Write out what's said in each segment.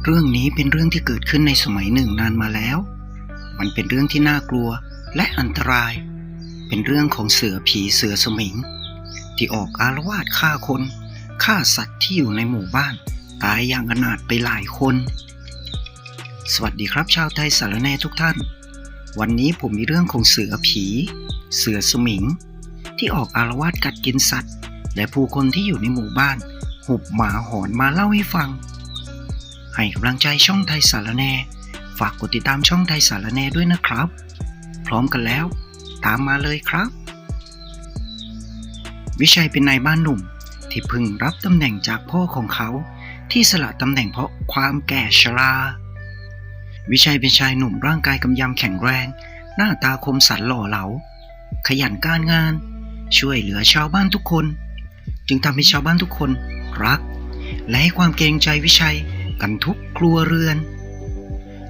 รื่องนี้เป็นเรื่องที่เกิดขึ้นในสมัยหนึ่งนานมาแล้วมันเป็นเรื่องที่น่ากลัวและอันตรายเป็นเรื่องของเสือผีเสือสมิงที่ออกอาละวาดฆ่าคนฆ่าสัตว์ที่อยู่ในหมู่บ้านตายอย่างอนาถไปหลายคนสวัสดีครับชาวไทยสารแหน่ทุกท่านวันนี้ผมมีเรื่องของเสือผีเสือสมิงที่ออกอาละวาดกัดกินสัตว์และผู้คนที่อยู่ในหมู่บ้านหุบหมาหอนมาเล่าให้ฟังให้กำลังใจช่องไทยสารแหน่ฝากกดติดตามช่องไทยสารแหน่ด้วยนะครับพร้อมกันแล้วตามมาเลยครับวิชัยเป็นนายบ้านหนุ่มที่เพิ่งรับตำแหน่งจากพ่อของเขาที่สละตำแหน่งเพราะความแก่ชราวิชัยเป็นชายหนุ่มร่างกายกำยำแข็งแรงหน้าตาคมสันหล่อเหลาขยันการงานช่วยเหลือชาวบ้านทุกคนจึงทำให้ชาวบ้านทุกคนรักและให้ความเกรงใจวิชัยกันทุกครัวเรือน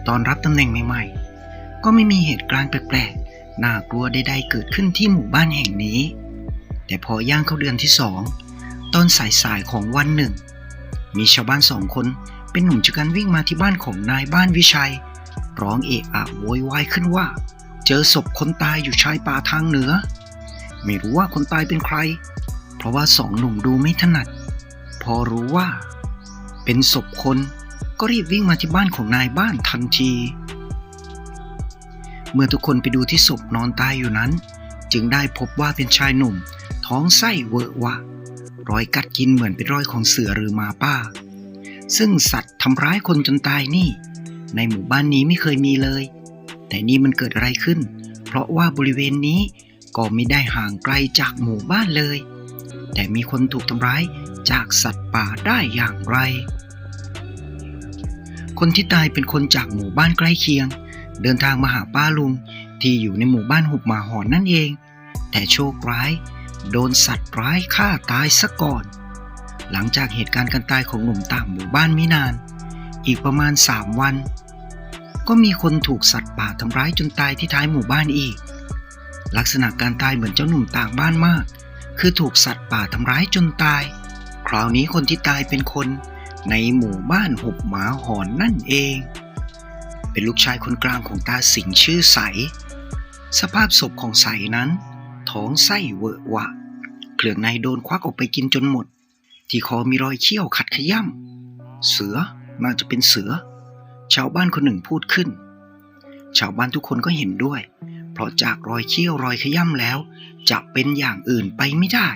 ตอนรับตำแหน่งใหม่ๆก็ไม่มีเหตุการณ์แปลกๆน่ากลัวใดๆเกิดขึ้นที่หมู่บ้านแห่งนี้แต่พอย่างเข้าเดือนที่2ตอนสายๆของวันหนึ่งมีชาวบ้าน2คนเป็นหนุ่มชะกันวิ่งมาที่บ้านของนายบ้านวิชัยร้องเอะอะโวยวายขึ้นว่าเจอศพคนตายอยู่ชายป่าทางเหนือไม่รู้ว่าคนตายเป็นใครเพราะว่า2หนุ่มดูไม่ถนัดพอรู้ว่าเป็นศพคนก็รีบวิ่งมาที่บ้านของนายบ้านทันทีเมื่อทุกคนไปดูที่ศพนอนตายอยู่นั้นจึงได้พบว่าเป็นชายหนุ่มท้องไส้เวอะวะรอยกัดกินเหมือนเป็นรอยของเสือหรือหมาป่าซึ่งสัตว์ทำร้ายคนจนตายนี่ในหมู่บ้านนี้ไม่เคยมีเลยแต่นี่มันเกิดอะไรขึ้นเพราะว่าบริเวณนี้ก็ไม่ได้ห่างไกลจากหมู่บ้านเลยแต่มีคนถูกทำร้ายจากสัตว์ป่าได้อย่างไรคนที่ตายเป็นคนจากหมู่บ้านใกล้เคียงเดินทางมาหาป้าลุงที่อยู่ในหมู่บ้านหุบหมาหอนนั่นเองแต่โชคร้ายโดนสัตว์ร้ายฆ่าตายซะก่อนหลังจากเหตุการณ์การตายของหนุ่มต่างหมู่บ้านไม่นานอีกประมาณ3 วันก็มีคนถูกสัตว์ป่าทำร้ายจนตายที่ท้ายหมู่บ้านอีกลักษณะการตายเหมือนเจ้าหนุ่มต่างบ้านมากคือถูกสัตว์ป่าทำร้ายจนตายคราวนี้คนที่ตายเป็นคนในหมู่บ้านหุบหมาหอนนั่นเองเป็นลูกชายคนกลางของตาสิงห์ชื่อใสสภาพศพของใสนั้นท้องไส้เวอะวะเครื่องในโดนควักออกไปกินจนหมดที่คอมีรอยเขี้ยวขัดขย้ำเสือน่าจะเป็นเสือชาวบ้านคนหนึ่งพูดขึ้นชาวบ้านทุกคนก็เห็นด้วยเพราะจากรอยเขี้ยวรอยขย้ำแล้วจะเป็นอย่างอื่นไปไม่ได้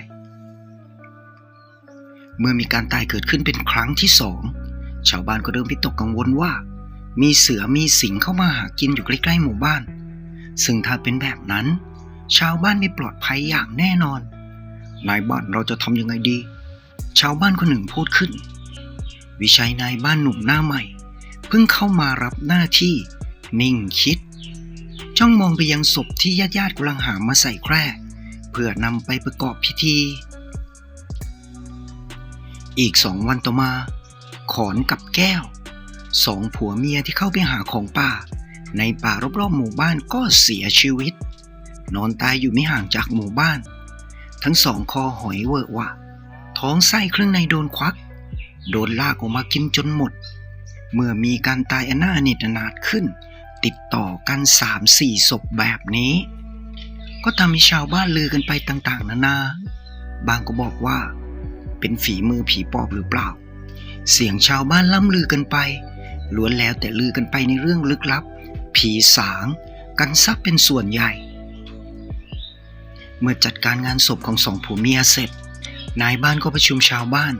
เมื่อมีการตายเกิดขึ้นเป็นครั้งที่2ชาวบ้านก็เริ่มวิตกกังวลว่ามีเสือมีสิงเข้ามาหากินอยู่ใกล้ๆหมู่บ้านซึ่งถ้าเป็นแบบนั้นชาวบ้านไม่ปลอดภัยอย่างแน่นอนนายบ้านเราจะทำยังไงดีชาวบ้านคนหนึ่งพูดขึ้นวิชัยนายบ้านหนุ่มหน้าใหม่เพิ่งเข้ามารับหน้าที่นิ่งคิดจ้องมองไปยังศพที่ญาติๆกำลังหามมาใส่แคร่เพื่อนำไปประกอบพิธีอีก2 วันต่อมาขอนกับแก้ว2 ผัวเมียที่เข้าไปหาของป่าในป่ารอบๆหมู่บ้านก็เสียชีวิตนอนตายอยู่ไม่ห่างจากหมู่บ้านทั้ง2คอหอยเวอะวะท้องไส้เครื่องในโดนควักโดนลากออกมากินจนหมดเมื่อมีการตายอันน่าอนาถขึ้นติดต่อกัน 3-4 ศพแบบนี้ก็ทำให้ชาวบ้านลือกันไปต่างๆนานาบางก็บอกว่าเป็นฝีมือผีปอบหรือเปล่าเสียงชาวบ้านล่ำลือกันไปล้วนแล้วแต่ลือกันไปในเรื่องลึกลับผีสางกันซับเป็นส่วนใหญ่เมื่อจัดการงานศพของ2 ผัวเมียเสร็จนายบ้านก็ประชุมชาวบ้าน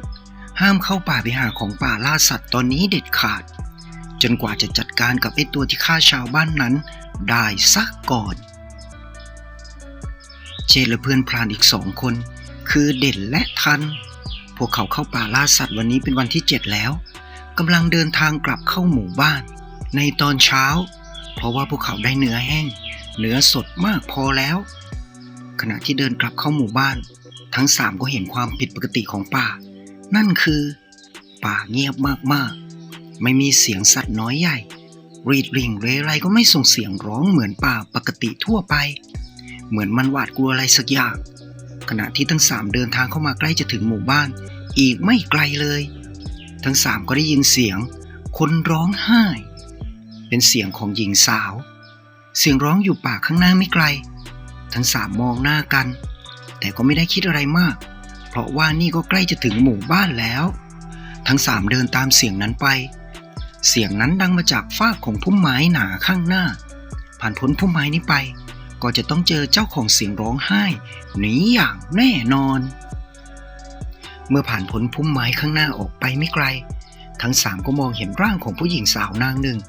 ห้ามเข้าป่าไปหาของป่าล่าสัตว์ตอนนี้เด็ดขาดจนกว่าจะจัดการกับไอ้ตัวที่ฆ่าชาวบ้านนั้นได้สักก่อนเจดและเพื่อนพรานอีก2 คนคือเด่นและทันพวกเขาเข้าป่าล่าสัตว์วันนี้เป็นวันที่7แล้วกำลังเดินทางกลับเข้าหมู่บ้านในตอนเช้าเพราะว่าพวกเขาได้เนื้อแห้งเนื้อสดมากพอแล้วขณะที่เดินกลับเข้าหมู่บ้านทั้ง3ก็เห็นความผิดปกติของป่านั่นคือป่าเงียบมากๆไม่มีเสียงสัตว์น้อยใหญ่รีดริ่งเรไรก็ไม่ส่งเสียงร้องเหมือนป่าปกติทั่วไปเหมือนมันหวาดกลัวอะไรสักอย่างขณะที่ทั้ง3เดินทางเข้ามาใกล้จะถึงหมู่บ้านอีกไม่ไกลเลยทั้ง3ก็ได้ยินเสียง คนร้องไห้เป็นเสียงของหญิงสาวเสียงร้องอยู่ป่าข้างหน้าไม่ไกลทั้งสามมองหน้ากันแต่ก็ไม่ได้คิดอะไรมากเพราะว่านี่ก็ใกล้จะถึงหมู่บ้านแล้วทั้งสามเดินตามเสียงนั้นไปเสียงนั้นดังมาจากฟากของพุ่มไม้หนาข้างหน้าผ่านพ้นพุ่มไม้นี้ไปก็จะต้องเจอเจ้าของเสียงร้องไห้หนีอย่างแน่นอนเมื่อผ่านพ้นพุ่มไม้ข้างหน้าออกไปไม่ไกลทั้งสามก็มองเห็นร่างของผู้หญิงสาวนางหนึ่ง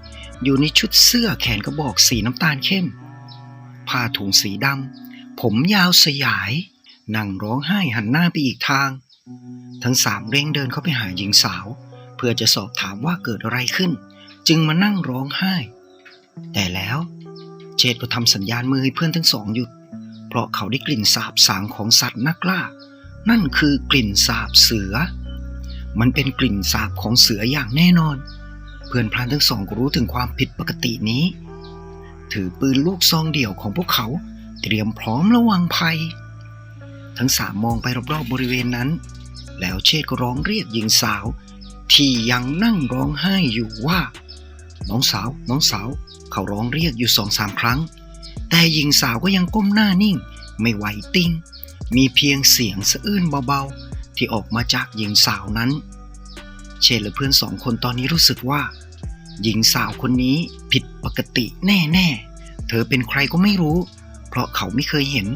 อยู่ในชุดเสื้อแขนกระบอกสีน้ำตาลเข้มผ้าถุงสีดำผมยาวสยายนั่งร้องไห้หันหน้าไปอีกทางทั้งสามเร่งเดินเข้าไปหาหญิงสาวเพื่อจะสอบถามว่าเกิดอะไรขึ้นจึงมานั่งร้องไห้แต่แล้วเจดก็ทำสัญญาณมือให้เพื่อนทั้งสองหยุดเพราะเขาได้กลิ่นสาบสางของสัตว์นักล่านั่นคือกลิ่นสาบเสือมันเป็นกลิ่นสาบของเสืออย่างแน่นอนเพื่อนพรานทั้งสองก็รู้ถึงความผิดปกตินี้ถือปืนลูกซองเดี่ยวของพวกเขาเตรียมพร้อมระวังภัยทั้งสามมองไปรอบๆบริเวณนั้นแล้วเชษก็ร้องเรียกหญิงสาวที่ยังนั่งร้องไห้อยู่ว่าน้องสาวน้องสาวเขาร้องเรียกอยู่ 2-3 ครั้งแต่หญิงสาวก็ยังก้มหน้านิ่งไม่ไหวติงมีเพียงเสียงสะอื้นเบาๆที่ออกมาจากหญิงสาวนั้นเชษและเพื่อน2 คนตอนนี้รู้สึกว่าหญิงสาวคนนี้ผิดปกติแน่ๆเธอเป็นใครก็ไม่รู้เพราะเขาไม่เคยเห็น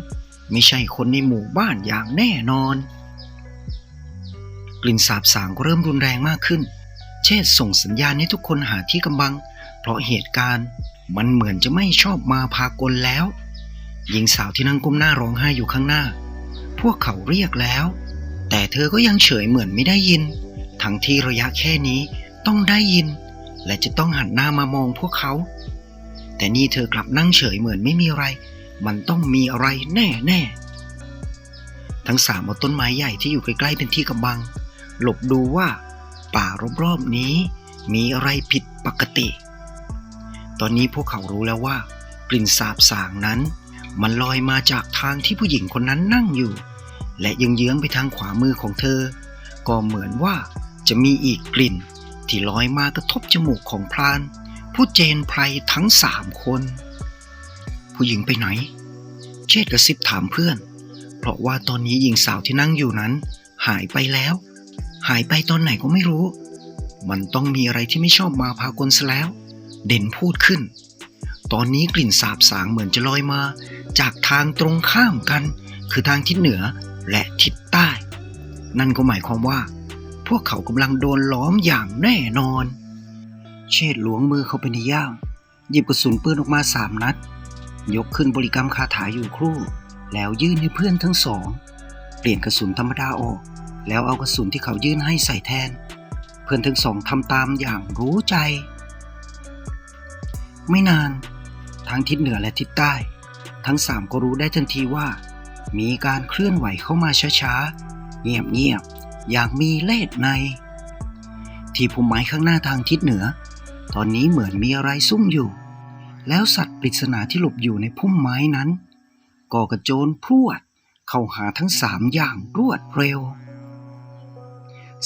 ไม่ใช่คนในหมู่บ้านอย่างแน่นอนกลิ่นสาบสางก็เริ่มรุนแรงมากขึ้นเชษส่งสัญญาณให้ทุกคนหาที่กำบังเพราะเหตุการณ์มันเหมือนจะไม่ชอบมาพากลแล้วหญิงสาวที่นั่งก้มหน้าร้องไห้อยู่ข้างหน้าพวกเขาเรียกแล้วแต่เธอก็ยังเฉยเหมือนไม่ได้ยินทั้งที่ระยะแค่นี้ต้องได้ยินและจะต้องหันหน้ามามองพวกเขาแต่นี่เธอกลับนั่งเฉยเหมือนไม่มีอะไรมันต้องมีอะไรแน่ๆทั้งสามเอาต้นไม้ใหญ่ที่อยู่ใกล้ๆเป็นที่กำบังหลบดูว่าป่ารอบๆนี้มีอะไรผิดปกติตอนนี้พวกเขารู้แล้วว่ากลิ่นสาบสางนั้นมันลอยมาจากทางที่ผู้หญิงคนนั้นนั่งอยู่และยังเยื้องไปทางขวามือของเธอก็เหมือนว่าจะมีอีกกลิ่นที่ลอยมากระทบจมูกของพรานผู้เจนไพรทั้ง3 คนผู้หญิงไปไหนเชษฐ์กระซิบถามเพื่อนเพราะว่าตอนนี้หญิงสาวที่นั่งอยู่นั้นหายไปแล้วหายไปตอนไหนก็ไม่รู้มันต้องมีอะไรที่ไม่ชอบมาพากลซะแล้วเด่นพูดขึ้นตอนนี้กลิ่นสาบสางเหมือนจะลอยมาจากทางตรงข้ามกันคือทางทิศเหนือและทิศใต้นั่นก็หมายความว่าพวกเขากำลังโดนล้อมอย่างแน่นอนเชษฐ์ล้วงมือเข้าไปในย่ามหยิบกระสุนปืนออกมา3 นัดยกขึ้นบริกรรมคาถาอยู่ครู่แล้วยื่นให้เพื่อนทั้งสองเปลี่ยนกระสุนธรรมดาออกแล้วเอากระสุนที่เขายื่นให้ใส่แทนเพื่อนทั้งสองทำตามอย่างรู้ใจไม่นานทั้งทิศเหนือและทิศใต้ทั้ง3ก็รู้ได้ทันทีว่ามีการเคลื่อนไหวเข้ามาช้าๆเงียบๆอย่างมีเล่ห์ในที่พุ่มไม้ข้างหน้าทางทิศเหนือตอนนี้เหมือนมีอะไรซุ่มอยู่แล้วสัตว์ปริศนาที่หลบอยู่ในพุ่มไม้นั้นก็กระโจนพรวดเข้าหาทั้ง3อย่างรวดเร็ว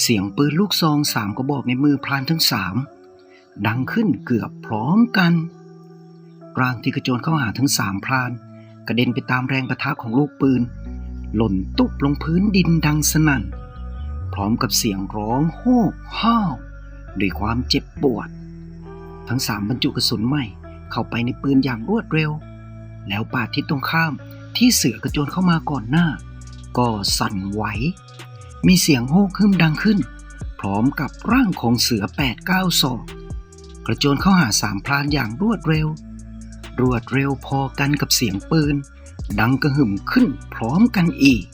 เสียงปืนลูกซอง3 กระบอกในมือพรานทั้ง3ดังขึ้นเกือบพร้อมกันร่างที่กระโจนเข้าหาทั้ง3 พรานกระเด็นไปตามแรงปะทะของลูกปืนหล่นตุ๊บลงพื้นดินดังสนั่นพร้อมกับเสียงร้องโฮกฮ่าวด้วยความเจ็บปวดทั้ง3บรรจุกระสุนใหม่เข้าไปในปืนอย่างรวดเร็วแล้วป่าทิศตรงข้ามที่เสือกระโจนเข้ามาก่อนหน้าก็สั่นไหวมีเสียงโฮกฮึ่มดังขึ้นพร้อมกับร่างของเสือ 8-9 ศอกกระโจนเข้าหา3 พรานอย่างรวดเร็วพอกันกับเสียงปืนดังกระหึ่มขึ้นพร้อมกันอีก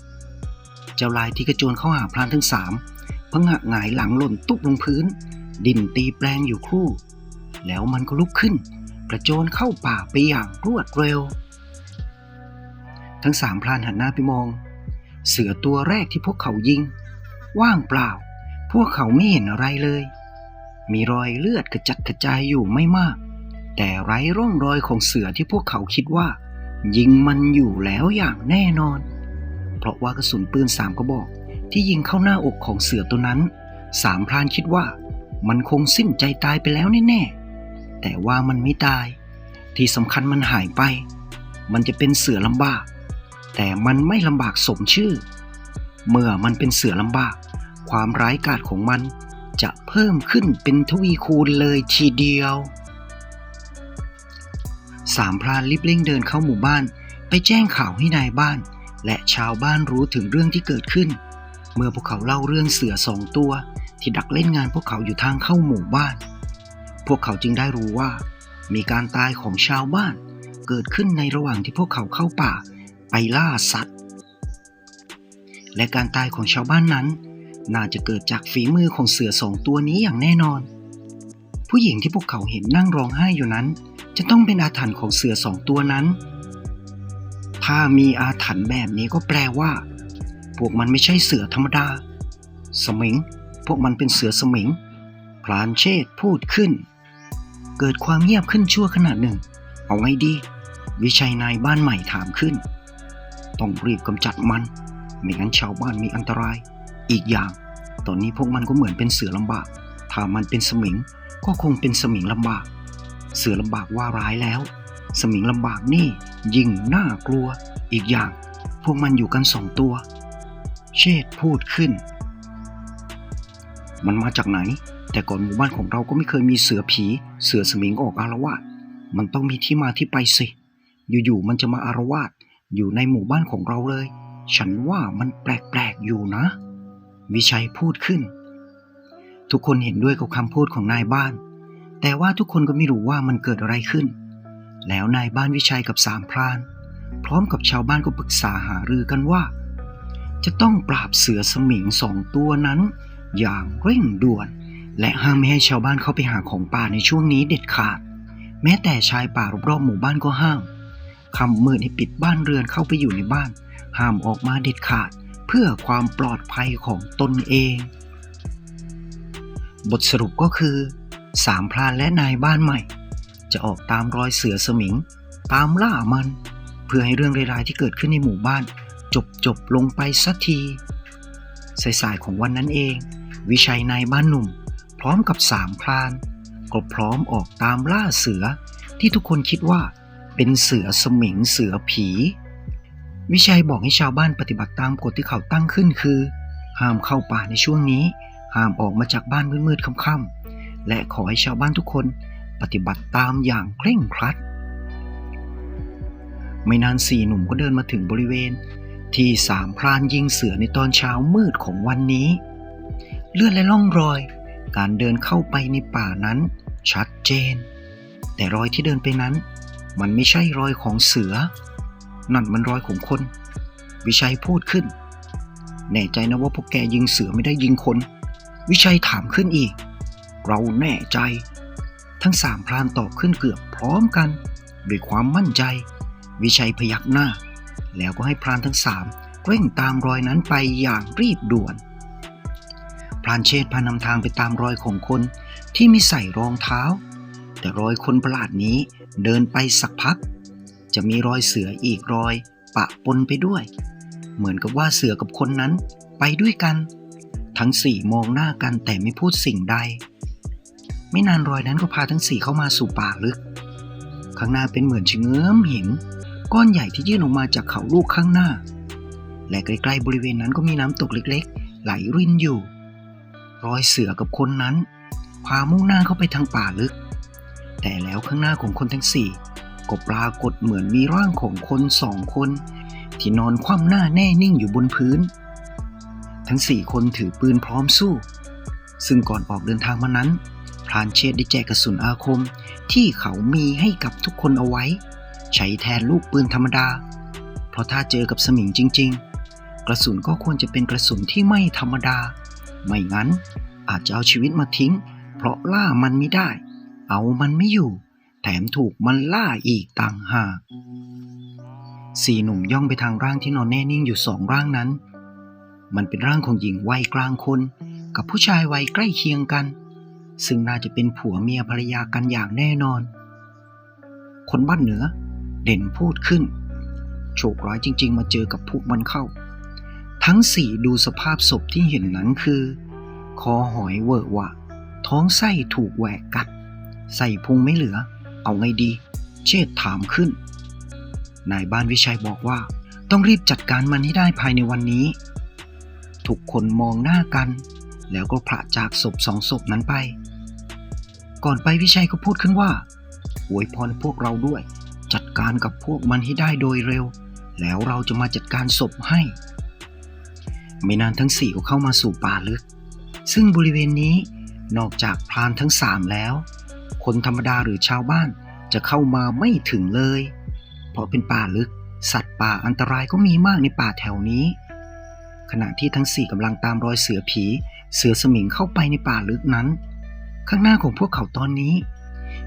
เจ้าลายที่กระโจนเข้าหาพรานทั้ง3พังหะหงายหลังหล่นตุ๊บลงพื้นดินตีแปลงอยู่ครู่แล้วมันก็ลุกขึ้นกระโจนเข้าป่าไปอย่างรวดเร็วทั้ง3 พรานหันหน้าไปมองเสือตัวแรกที่พวกเขายิงว่างเปล่าพวกเขาไม่เห็นอะไรเลยมีรอยเลือดกระจัดกระจายอยู่ไม่มากแต่ไร้ร่องรอยของเสือที่พวกเขาคิดว่ายิงมันอยู่แล้วอย่างแน่นอนเพราะว่ากระสุนปืน3 กระบอกที่ยิงเข้าหน้าอกของเสือตัวนั้น3 พรานคิดว่า มันคงสิ้นใจตายไปแล้วแน่ๆแต่ว่ามันไม่ตายที่สำคัญมันหายไปมันจะเป็นเสือลำบากแต่มันไม่ลำบากสมชื่อเมื่อมันเป็นเสือลำบากความร้ายกาจของมันจะเพิ่มขึ้นเป็นทวีคูณเลยทีเดียวสามพรานรีบเร่งเดินเข้าหมู่บ้านไปแจ้งข่าวให้นายบ้านและชาวบ้านรู้ถึงเรื่องที่เกิดขึ้นเมื่อพวกเขาเล่าเรื่องเสือ2 ตัวที่ดักเล่นงานพวกเขาอยู่ทางเข้าหมู่บ้านพวกเขาจึงได้รู้ว่ามีการตายของชาวบ้านเกิดขึ้นในระหว่างที่พวกเขาเข้าป่าไปล่าสัตว์และการตายของชาวบ้านนั้นน่าจะเกิดจากฝีมือของเสือ2 ตัวนี้อย่างแน่นอนผู้หญิงที่พวกเขาเห็นนั่งร้องไห้อยู่นั้นจะต้องเป็นอาถรรพ์ของเสือ2 ตัวนั้นถ้ามีอาถรรพ์แบบนี้ก็แปลว่าพวกมันไม่ใช่เสือธรรมดาสมิงพวกมันเป็นเสือสมิงพรานเชษฐ์พูดขึ้นเกิดความเงียบขึ้นชั่วขณะหนึ่งเอาไงดีวิชัยนายบ้านใหม่ถามขึ้นต้องรีบกำจัดมันไม่งั้นชาวบ้านมีอันตรายอีกอย่างตอนนี้พวกมันก็เหมือนเป็นเสือลำบากถ้ามันเป็นสมิงก็คงเป็นสมิงลำบากเสือลำบากว่าร้ายแล้วสมิงลำบากนี่ยิ่งน่ากลัวอีกอย่างพวกมันอยู่กัน2 ตัวเชษฐ์พูดขึ้นมันมาจากไหนแต่ก่อนหมู่บ้านของเราก็ไม่เคยมีเสือผีเสือสมิงออกอาละวาดมันต้องมีที่มาที่ไปสิอยู่ๆมันจะมาอาละวาดอยู่ในหมู่บ้านของเราเลยฉันว่ามันแปลกๆอยู่นะวิชัยพูดขึ้นทุกคนเห็นด้วยกับคำพูดของนายบ้านแต่ว่าทุกคนก็ไม่รู้ว่ามันเกิดอะไรขึ้นแล้วนายบ้านวิชัยกับสามพรานพร้อมกับชาวบ้านก็ปรึกษาหารือกันว่าจะต้องปราบเสือสมิง2 ตัวนั้นอย่างเร่งด่วนและห้ามไม่ให้ชาวบ้านเข้าไปหาของป่าในช่วงนี้เด็ดขาดแม้แต่ชายป่ารอบๆหมู่บ้านก็ห้ามค่ำมืดให้ปิดบ้านเรือนเข้าไปอยู่ในบ้านห้ามออกมาเด็ดขาดเพื่อความปลอดภัยของตนเองบทสรุปก็คือสามพรานและนายบ้านใหม่จะออกตามรอยเสือสมิงตามล่ามันเพื่อให้เรื่องร้ายๆที่เกิดขึ้นในหมู่บ้านจบลงไปสักทีสายๆของวันนั้นเองวิชัยนายบ้านหนุ่มพร้อมกับสามพรานก็พร้อมออกตามล่าเสือที่ทุกคนคิดว่าเป็นเสือสมิงเสือผีวิชัยบอกให้ชาวบ้านปฏิบัติตามกฎที่เขาตั้งขึ้นคือห้ามเข้าป่าในช่วงนี้ห้ามออกมาจากบ้านมืดๆค่ำๆและขอให้ชาวบ้านทุกคนปฏิบัติตามอย่างเคร่งครัดไม่นาน4 หนุ่มก็เดินมาถึงบริเวณที่สามพรานยิงเสือในตอนเช้ามืดของวันนี้เลือดและร่องรอยการเดินเข้าไปในป่านั้นชัดเจนแต่รอยที่เดินไปนั้นมันไม่ใช่รอยของเสือนั่นมันรอยของคนวิชัยพูดขึ้นแน่ใจนะว่าพวกแกยิงเสือไม่ได้ยิงคนวิชัยถามขึ้นอีกเราแน่ใจทั้ง3 พรานตอบขึ้นเกือบพร้อมกันด้วยความมั่นใจวิชัยพยักหน้าแล้วก็ให้พรานทั้ง3เร่งตามรอยนั้นไปอย่างรีบด่วนพรานเชษฐ์พานำทางไปตามรอยของคนที่มีใส่รองเท้าแต่รอยคนประหลาดนี้เดินไปสักพักจะมีรอยเสืออีกรอยปะปนไปด้วยเหมือนกับว่าเสือกับคนนั้นไปด้วยกันทั้ง4มองหน้ากันแต่ไม่พูดสิ่งใดไม่นานรอยนั้นก็พาทั้ง4เข้ามาสู่ป่าลึกข้างหน้าเป็นเหมือนชะเง้อมหินก้อนใหญ่ที่ยื่นออกมาจากเขาลูกข้างหน้าและใกล้ๆบริเวณนั้นก็มีน้ำตกเล็กๆไหลรินอยู่รอยเสือกับคนนั้นพามุ่งหน้าเข้าไปทางป่าลึกแต่แล้วข้างหน้าของคนทั้ง4ก็ปรากฏเหมือนมีร่างของคน2 คนที่นอนคว่ำหน้าแน่นิ่งอยู่บนพื้นทั้ง4 คนถือปืนพร้อมสู้ซึ่งก่อนออกเดินทางมานั้นพรานเชษฐ์ได้แจกกระสุนอาคมที่เขามีให้กับทุกคนเอาไว้ใช้แทนลูกปืนธรรมดาเพราะถ้าเจอกับสมิงจริงๆกระสุนก็ควรจะเป็นกระสุนที่ไม่ธรรมดาไม่งั้นอาจจะเอาชีวิตมาทิ้งเพราะล่ามันไม่ได้เอามันไม่อยู่แถมถูกมันล่าอีกต่างหาก4 หนุ่มย่องไปทางร่างที่นอนแน่นิ่งอยู่2 ร่างนั้นมันเป็นร่างของหญิงวัยกลางคนกับผู้ชายวัยใกล้เคียงกันซึ่งน่าจะเป็นผัวเมียภรรยากันอย่างแน่นอนคนบ้านเหนือเด่นพูดขึ้นโชคร้ายจริงๆมาเจอกับพวกมันเข้าทั้ง4ดูสภาพศพที่เห็นนั้นคือคอหอยเวอะหวะถ ท้องไส้ถูกแหวกกัดใส่พุงไม่เหลือเอาไงดีเชษฐ์ถามขึ้นนายบ้านวิชัยบอกว่าต้องรีบจัดการมันให้ได้ภายในวันนี้ทุกคนมองหน้ากันแล้วก็พละจากศพ2 ศพนั้นไปก่อนไปวิชัยก็พูดขึ้นว่าอวยพรพวกเราด้วยจัดการกับพวกมันให้ได้โดยเร็วแล้วเราจะมาจัดการศพให้ไม่นานทั้ง4ก็เข้ามาสู่ป่าลึกซึ่งบริเวณนี้นอกจากพรานทั้ง3แล้วคนธรรมดาหรือชาวบ้านจะเข้ามาไม่ถึงเลยเพราะเป็นป่าลึกสัตว์ป่าอันตรายก็มีมากในป่าแถวนี้ขณะที่ทั้ง4กำลังตามรอยเสือผีเสือสมิงเข้าไปในป่าลึกนั้นข้างหน้าของพวกเขาตอนนี้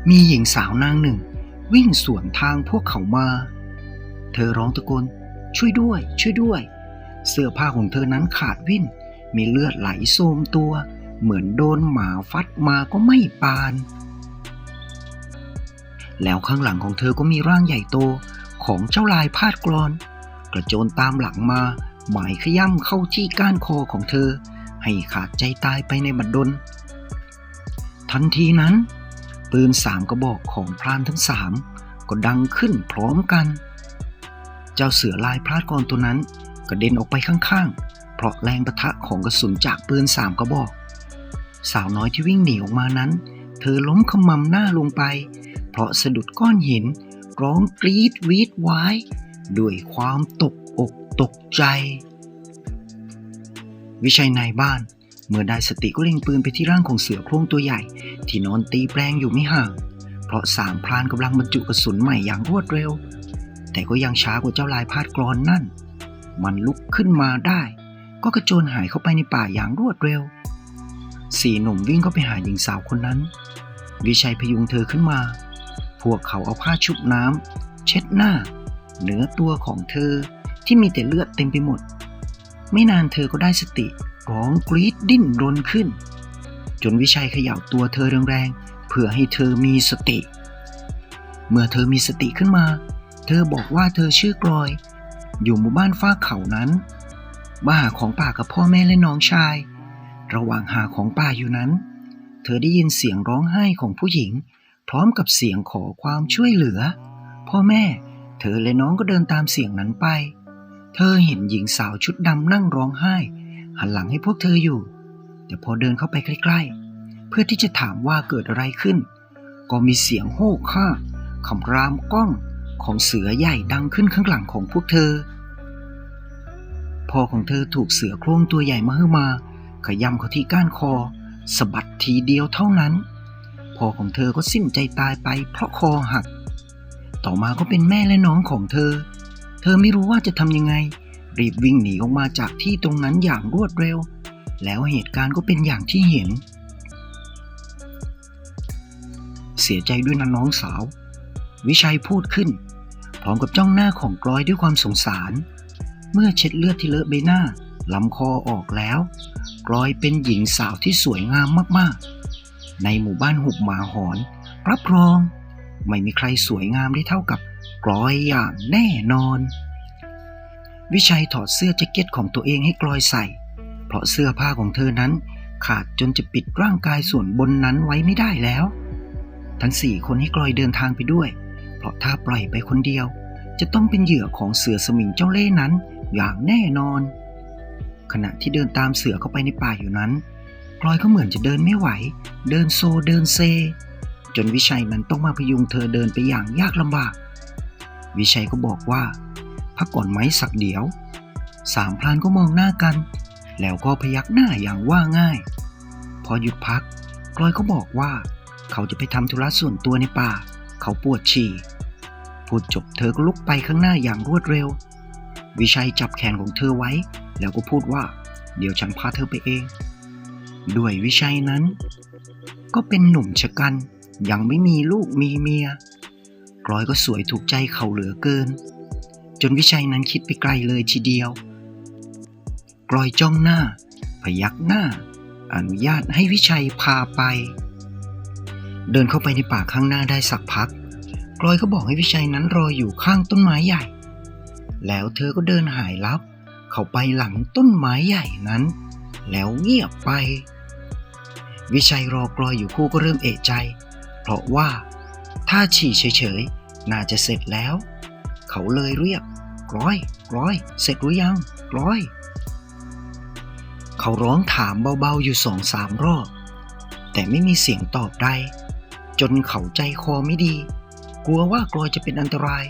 มีหญิงสาวนางหนึ่งวิ่งสวนทางพวกเขามาเธอร้องตะโกนช่วยด้วยช่วยด้วยเสื้อผ้าของเธอนั้นขาดวิ่นมีเลือดไหลโซมตัวเหมือนโดนหมาฟัดมาก็ไม่ปานแล้วข้างหลังของเธอก็มีร่างใหญ่โตของเจ้าลายพาดกลอนกระโจนตามหลังมาหมายขย้ำเข้าที่ก้านคอของเธอให้ขาดใจตายไปในบัดดลทันทีนั้นปืน3 กระบอกของพรานทั้ง3ก็ดังขึ้นพร้อมกันเจ้าเสือลายพาดกลอนตัวนั้นกระเด็นออกไปข้างๆเพราะแรงปะทะของกระสุนจากปืน3 กระบอกสาวน้อยที่วิ่งหนีออกมานั้นเธอล้มขมำหน้าลงไปเพราะสะดุดก้อนหินร้องกรี๊ดวีดว้ายด้วยความตกอกตกใจวิชัยนายบ้านเมื่อได้สติก็เล็งปืนไปที่ร่างของเสือโคร่งตัวใหญ่ที่นอนตีแปลงอยู่ไม่ห่างเพราะ3 พรานกำลังบรรจุกระสุนใหม่อย่างรวดเร็วแต่ก็ยังช้ากว่าเจ้าลายพาดกลอนนั่นมันลุกขึ้นมาได้ก็กระโจนหายเข้าไปในป่าอย่างรวดเร็ว4 หนุ่มวิ่งเข้าไปหาหญิงสาวคนนั้นวิชัยพยุงเธอขึ้นมาพวกเขาเอาผ้าชุบน้ำเช็ดหน้าเหนือตัวของเธอที่มีแต่เลือดเต็มไปหมดไม่นานเธอก็ได้สติร้องกรี๊ดดิ้นรนขึ้นจนวิชัยเขย่าตัวเธอแรงๆเพื่อให้เธอมีสติเมื่อเธอมีสติขึ้นมาเธอบอกว่าเธอชื่อกลอยอยู่หมู่บ้านฟากเขานั้นมาหาของป่ากับพ่อแม่และน้องชายระหว่างหาของป่าอยู่นั้นเธอได้ยินเสียงร้องไห้ของผู้หญิงพร้อมกับเสียงขอความช่วยเหลือพ่อแม่เธอและน้องก็เดินตามเสียงนั้นไปเธอเห็นหญิงสาวชุดดำนั่งร้องไห้หันหลังให้พวกเธออยู่แต่พอเดินเข้าไปใกล้ๆเพื่อที่จะถามว่าเกิดอะไรขึ้นก็มีเสียงโห่ฆ่าคำรามก้องของเสือใหญ่ดังขึ้นข้างหลังของพวกเธอพ่อของเธอถูกเสือโคร่งตัวใหญ่มาขย้ำเข้าที่ก้านคอสะบัดทีเดียวเท่านั้นพ่อของเธอก็สิ้นใจตายไปเพราะคอหักต่อมาก็เป็นแม่และน้องของเธอไม่รู้ว่าจะทำยังไงรีบวิ่งหนีออกมาจากที่ตรงนั้นอย่างรวดเร็วแล้วเหตุการณ์ก็เป็นอย่างที่เห็นเสียใจด้วยนะน้องสาววิชัยพูดขึ้นพร้อมกับจ้องหน้าของกลอยด้วยความสงสารเมื่อเช็ดเลือดที่เลอะใบหน้าลำคอออกแล้วกลอยเป็นหญิงสาวที่สวยงามมากๆในหมู่บ้านหุบหมาหอนรับรองไม่มีใครสวยงามได้เท่ากับกลอยอย่างแน่นอนวิชัยถอดเสื้อแจ็คเก็ตของตัวเองให้กลอยใส่เพราะเสื้อผ้าของเธอนั้นขาดจนจะปิดร่างกายส่วนบนนั้นไว้ไม่ได้แล้วทั้ง4 คนให้กลอยเดินทางไปด้วยเพราะถ้าปล่อยไปคนเดียวจะต้องเป็นเหยื่อของเสือสมิงเจ้าเล่ห์นั้นอย่างแน่นอนขณะที่เดินตามเสือเข้าไปในป่าอยู่นั้นกลอยก็เหมือนจะเดินไม่ไหวเดินโซเดินเซจนวิชัยนั้นต้องมาพยุงเธอเดินไปอย่างยากลำบากวิชัยก็บอกว่าพักก่อนไหมสักเดี๋ยว3 พรานก็มองหน้ากันแล้วก็พยักหน้าอย่างว่าง่ายพอหยุดพักกลอยก็บอกว่าเขาจะไปทำธุระส่วนตัวในป่าเขาปวดฉี่พูดจบเธอก็ลุกไปข้างหน้าอย่างรวดเร็ววิชัยจับแขนของเธอไว้แล้วก็พูดว่าเดี๋ยวฉันพาเธอไปเองด้วยวิชัยนั้นก็เป็นหนุ่มชะกันยังไม่มีลูกมีเมียกลอยก็สวยถูกใจเขาเหลือเกินจนวิชัยนั้นคิดไปไกลเลยทีเดียวกลอยจ้องหน้าพยักหน้าอนุญาตให้วิชัยพาไปเดินเข้าไปในป่าข้างหน้าได้สักพักกลอยก็บอกให้วิชัยนั้นรออยู่ข้างต้นไม้ใหญ่แล้วเธอก็เดินหายลับเข้าไปหลังต้นไม้ใหญ่นั้นแล้วเงียบไป วิชัยรอกลอยอยู่คู่ก็เริ่มเอะใจ เพราะว่าถ้าฉี่เฉยๆน่าจะเสร็จแล้วเขาเลยเรียกกลอยเสร็จหรือยังกลอยเขาร้องถามเบาๆอยู่2-3 รอบแต่ไม่มีเสียงตอบใดจนเขาใจคอไม่ดีกลัวว่ากลอยจะเป็นอันตราย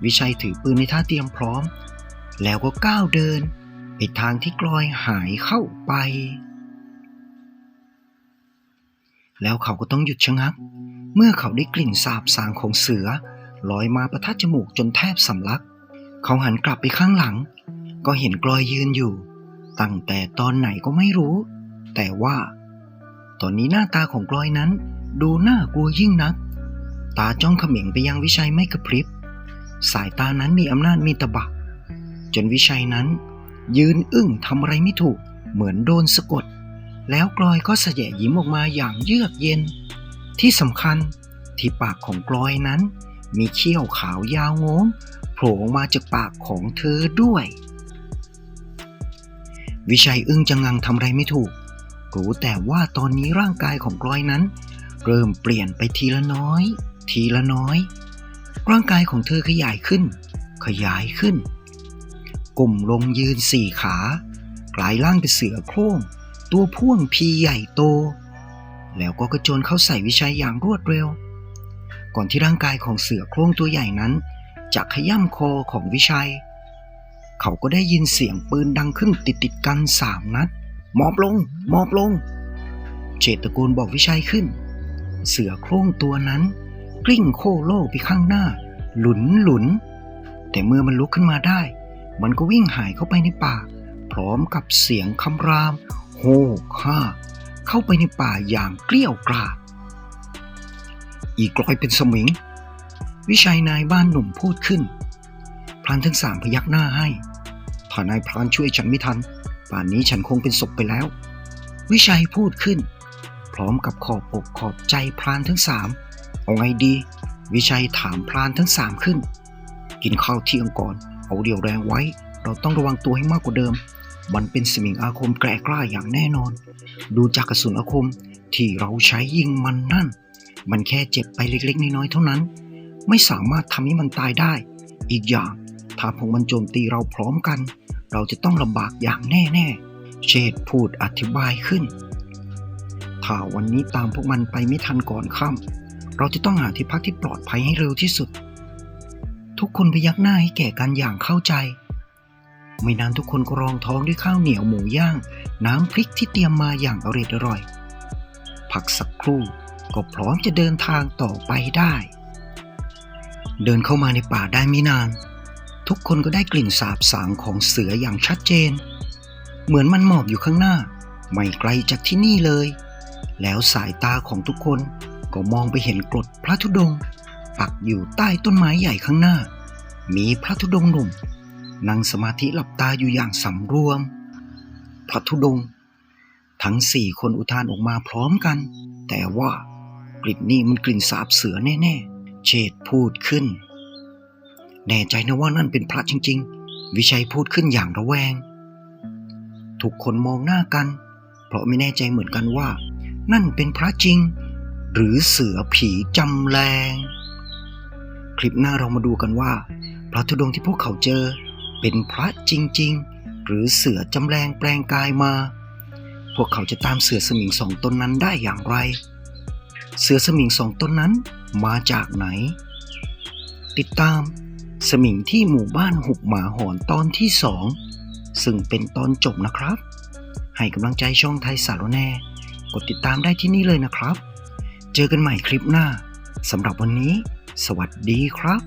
วิชัยถือปืนในท่าเตรียมพร้อมแล้วก็ก้าวเดินไปทางที่กลอยหายเข้าไปแล้วเขาก็ต้องหยุดชะงักเมื่อเขาได้กลิ่นสาบสางของเสือลอยมาประทัดจมูกจนแทบสำลักเขาหันกลับไปข้างหลังก็เห็นกลอยยืนอยู่ตั้งแต่ตอนไหนก็ไม่รู้แต่ว่าตอนนี้หน้าตาของกลอยนั้นดูน่ากลัวยิ่งนักตาจ้องเขม็งไปยังวิชัยไม่กระพริบสายตานั้นมีอำนาจมีตบะจนวิชัยนั้นยืนอึ้งทำอะไรไม่ถูกเหมือนโดนสะกดแล้วกลอยก็แสยะยิ้มออกมาอย่างเยือกเย็นที่สำคัญที่ปากของกลอยนั้นมีเขี้ยวขาวยาวงงโผล่ออกมาจากปากของเธอด้วยวิชัยอึ้งจังงังทำอะไรไม่ถูกรู้แต่ว่าตอนนี้ร่างกายของกลอยนั้นเริ่มเปลี่ยนไปทีละน้อยร่างกายของเธอขยายขึ้นก้มลงยืน4 ขากลายร่างเป็นเสือโคร่งตัวพ่วงพีใหญ่โตแล้วก็กระโจนเข้าใส่วิชัยอย่างรวดเร็วก่อนที่ร่างกายของเสือโคร่งตัวใหญ่นั้นจะขย่ำคอของวิชัยเขาก็ได้ยินเสียงปืนดังขึ้นติดกัน3 นัดหมอบลงเจตตะโกนบอกวิชัยขึ้นเสือโคร่งตัวนั้นกลิ้งโคโล่ไปข้างหน้าหลุนแต่เมื่อมันลุกขึ้นมาได้มันก็วิ่งหายเข้าไปในป่าพร้อมกับเสียงคำรามโฮฮ่าเข้าไปในป่าอย่างเกลี้ยวกราดอีกลอยเป็นสมิงวิชัยนายบ้านหนุ่มพูดขึ้นพรานทั้ง3พยักหน้าให้ถ้านายพรานช่วยฉันไม่ทันป่านนี้ฉันคงเป็นศพไปแล้ววิชัยพูดขึ้นพร้อมกับขอบอกขอบใจพรานทั้ง3เอาไงดีวิชัยถามพรานทั้ง3ขึ้นกินข้าวเที่ยงก่อนเอาเดี่ยวแรงไว้เราต้องระวังตัวให้มากกว่าเดิมมันเป็นสมิงอาคมแกร่กล้าอย่างแน่นอนดูจากกระสุนอาคมที่เราใช้ยิงมันนั่นมันแค่เจ็บไปเล็กๆน้อยๆเท่านั้นไม่สามารถทำให้มันตายได้อีกอย่างถ้าพวกมันโจมตีเราพร้อมกันเราจะต้องลำบากอย่างแน่ๆเชษฐ์พูดอธิบายขึ้นถ้าวันนี้ตามพวกมันไปไม่ทันก่อนค่ำเราจะต้องหาที่พักที่ปลอดภัยให้เร็วที่สุดทุกคนพยักหน้าให้แก่กันอย่างเข้าใจไม่นานทุกคนก็รองท้องด้วยข้าวเหนียวหมูย่างน้ำพริกที่เตรียมมาอย่างอร่อยพักสักครู่ก็พร้อมจะเดินทางต่อไปได้เดินเข้ามาในป่าได้ไม่นานทุกคนก็ได้กลิ่นสาบสางของเสืออย่างชัดเจนเหมือนมันหมอบอยู่ข้างหน้าไม่ไกลจากที่นี่เลยแล้วสายตาของทุกคนก็มองไปเห็นกรดพระธุดงค์ปักอยู่ใต้ต้นไม้ใหญ่ข้างหน้ามีพระธุดงค์หนุ่มนั่งสมาธิหลับตาอยู่อย่างสำรวมพระธุดงค์ทั้ง4 คนอุทานออกมาพร้อมกันแต่ว่ากลิ่นนี้มันกลิ่นสาบเสือแน่ๆเชษฐ์พูดขึ้นแน่ใจนะว่านั่นเป็นพระจริงๆวิชัยพูดขึ้นอย่างระแวงทุกคนมองหน้ากันเพราะไม่แน่ใจเหมือนกันว่านั่นเป็นพระจริงหรือเสือผีจำแรงคลิปหน้าเรามาดูกันว่าพระธุดงค์ที่พวกเขาเจอเป็นพระจริงๆหรือเสือจำแรงแปลงกายมาพวกเขาจะตามเสือสมิง2 ตนนั้นได้อย่างไรเสือสมิง2 ตนนั้นมาจากไหนติดตามสมิงที่หมู่บ้านหุบหมาหอนตอนที่2ซึ่งเป็นตอนจบนะครับให้กำลังใจช่องไทยสารแน่กดติดตามได้ที่นี่เลยนะครับเจอกันใหม่คลิปหน้าสำหรับวันนี้สวัสดีครับ